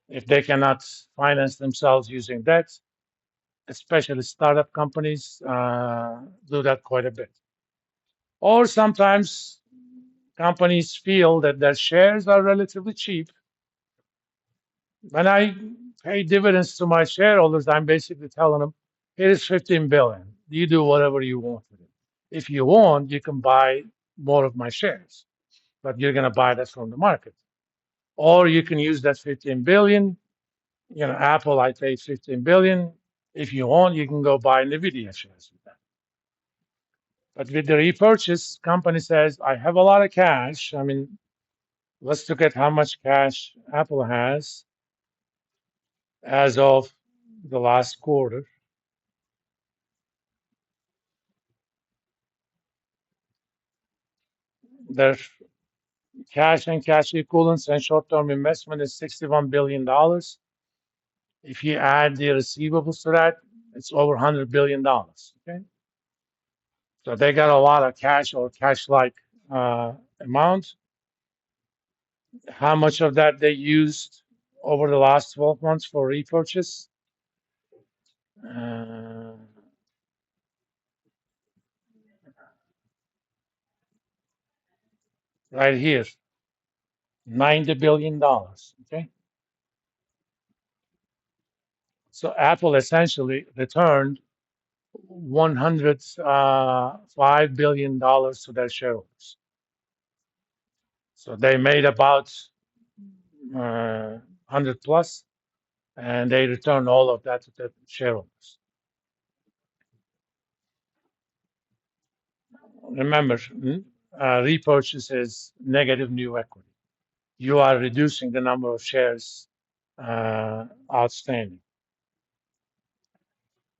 If they cannot finance themselves using debt, especially startup companies do that quite a bit. Or sometimes companies feel that their shares are relatively cheap. When I pay dividends to my shareholders, I'm basically telling them, here's 15 billion. You do whatever you want with it. If you want, you can buy more of my shares, but you're going to buy that from the market. Or you can use that 15 billion. Apple, I paid 15 billion. If you want, you can go buy NVIDIA shares with that. But with the repurchase, company says, I have a lot of cash. I mean, let's look at how much cash Apple has as of the last quarter. Their cash and cash equivalents and short-term investment is $61 billion. If you add the receivables to that, it's over $100 billion. Okay, so they got a lot of cash or cash-like amount. How much of that they used over the last 12 months for repurchase? Uh, right here, $90 billion. Okay, so Apple essentially returned $105 billion to their shareholders. So they made about 100 plus, and they returned all of that to the shareholders. Remember, repurchase is negative new equity. You are reducing the number of shares outstanding.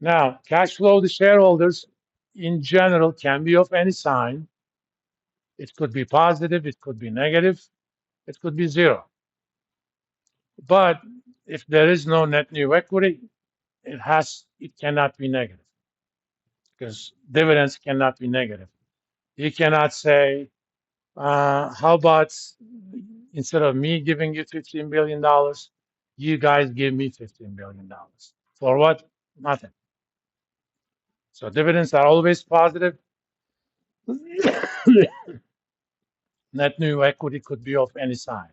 Now, cash flow to shareholders in general can be of any sign. It could be positive, it could be negative, it could be zero. But if there is no net new equity, it cannot be negative because dividends cannot be negative. You cannot say, how about instead of me giving you $15 billion, you guys give me $15 billion. For what? Nothing. So dividends are always positive. Net new equity could be of any sign.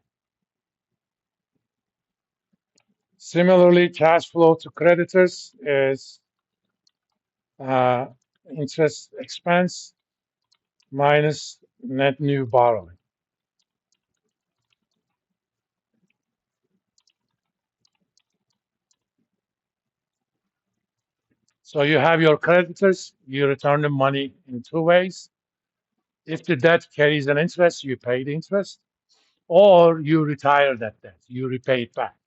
Similarly, cash flow to creditors is uh, interest expense minus net new borrowing. So you have your creditors, you return the money in two ways. If the debt carries an interest, you pay the interest, or you retire that debt, you repay it back.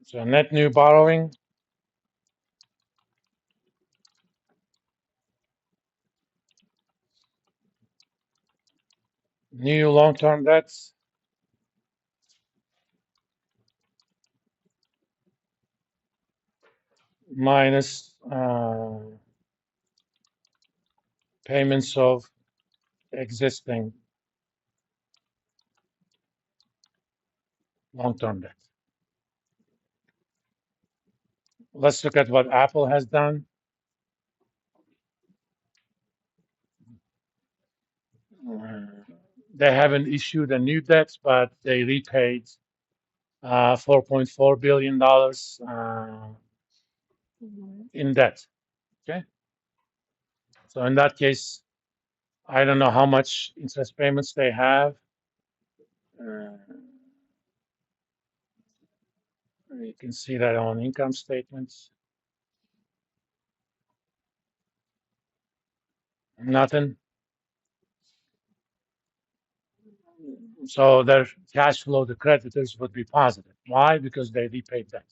So net new borrowing, new long-term debts, minus payments of existing long-term debt. Let's look at what Apple has done. They haven't issued a new debt, but they repaid $4.4 billion in debt. Okay. So in that case, I don't know how much interest payments they have. Uh, you can see that on income statements. Nothing. So their cash flow to creditors would be positive. Why? Because they repaid debt.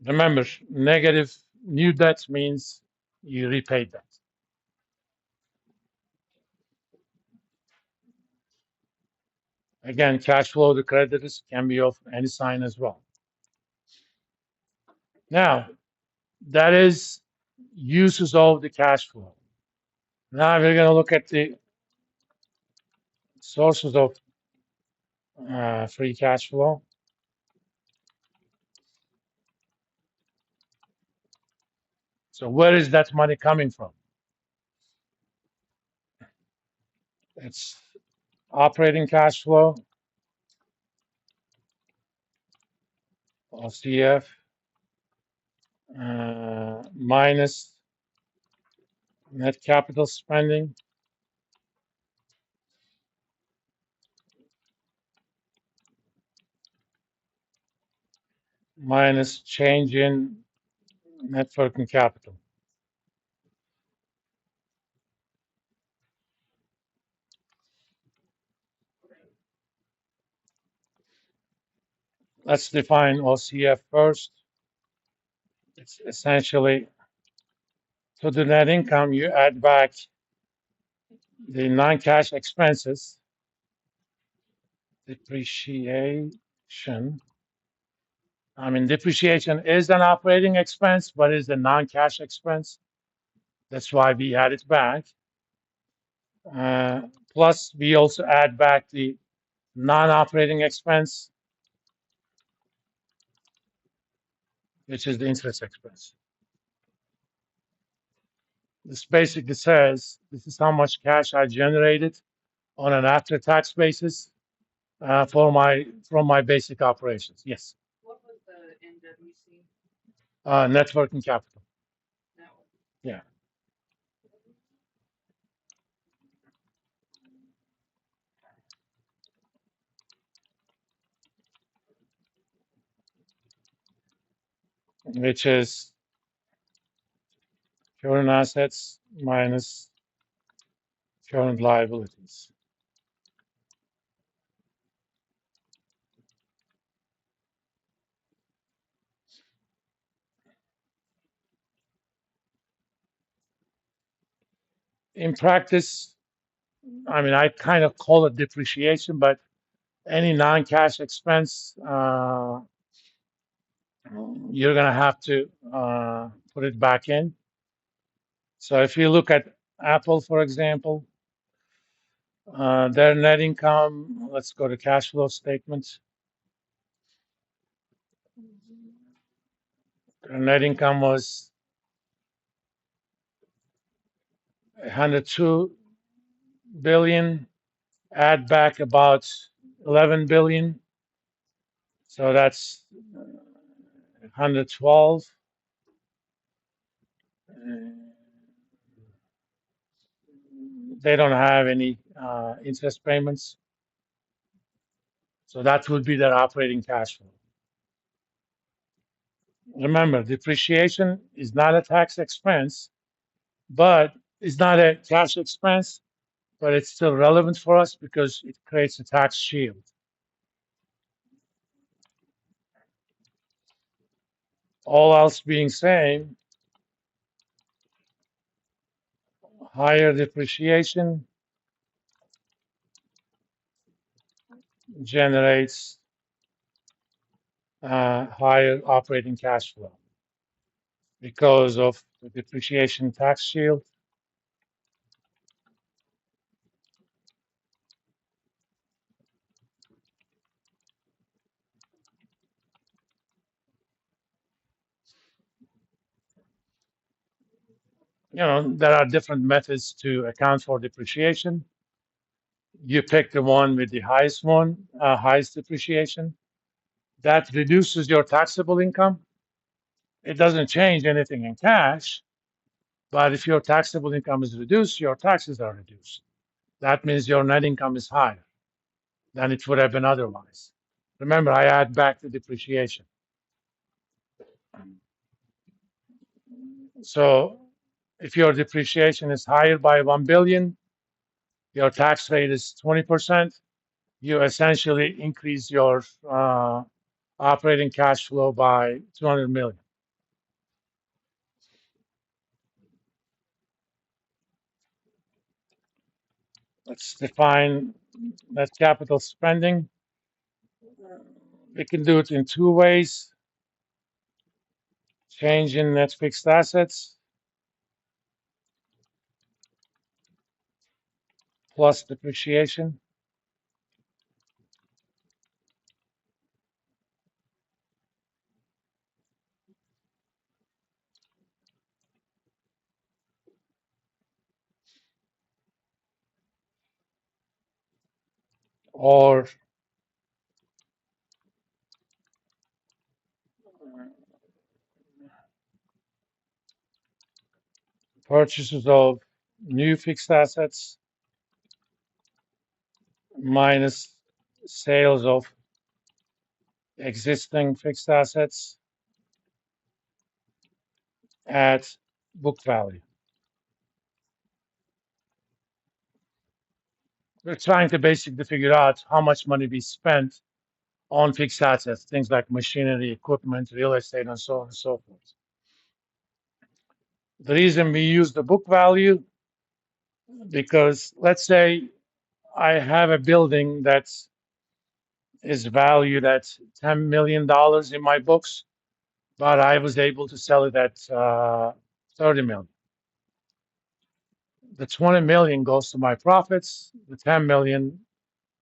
Remember, negative new debt means you repaid debt. Again, cash flow to creditors can be of any sign as well. Now, that is uses of the cash flow. Now we're going to look at the sources of free cash flow. So where is that money coming from? It's operating cash flow, OCF, minus net capital spending, minus change in net working capital. Let's define OCF first. It's essentially to the net income, you add back the non-cash expenses, depreciation. I mean, depreciation is an operating expense, but it's a non-cash expense. That's why we add it back. Uh, Plus, we also add back the non-operating expense, which is the interest expense. This basically says this is how much cash I generated on an after-tax basis from my basic operations. Yes. What was the NWC? Net working capital. Yeah. Which is current assets minus current liabilities. In practice, I mean, I kind of call it depreciation, but any non-cash expense, you're going to have to put it back in. So if you look at Apple, for example, their net income, let's go to cash flow statements. Their net income was 102 billion, add back about 11 billion. So that's 112. They don't have any interest payments. So that would be their operating cash flow. Remember, depreciation is not a tax expense, but it's not a cash expense, but it's still relevant for us because it creates a tax shield. All else being same, higher depreciation generates higher operating cash flow because of the depreciation tax shield. There are different methods to account for depreciation. You pick the one with the highest depreciation. That reduces your taxable income. It doesn't change anything in cash, but if your taxable income is reduced, your taxes are reduced. That means your net income is higher than it would have been otherwise. Remember, I add back the depreciation. So if your depreciation is higher by 1 billion, your tax rate is 20%, you essentially increase your operating cash flow by 200 million. Let's define net capital spending. We can do it in two ways. Change in net fixed assets plus depreciation. or purchases of new fixed assets minus sales of existing fixed assets at book value. We're trying to basically figure out how much money we spent on fixed assets, things like machinery, equipment, real estate, and so on and so forth. The reason we use the book value, because let's say I have a building that is valued at $10 million in my books, but I was able to sell it at 30 million. The 20 million goes to my profits. The 10 million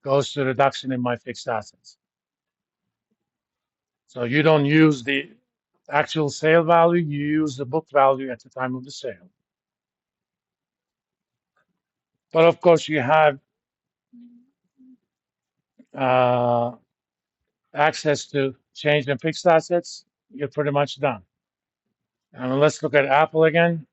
goes to reduction in my fixed assets. So you don't use the actual sale value, you use the book value at the time of the sale. But of course, you have access to change in fixed assets, you're pretty much done. And let's look at Apple again.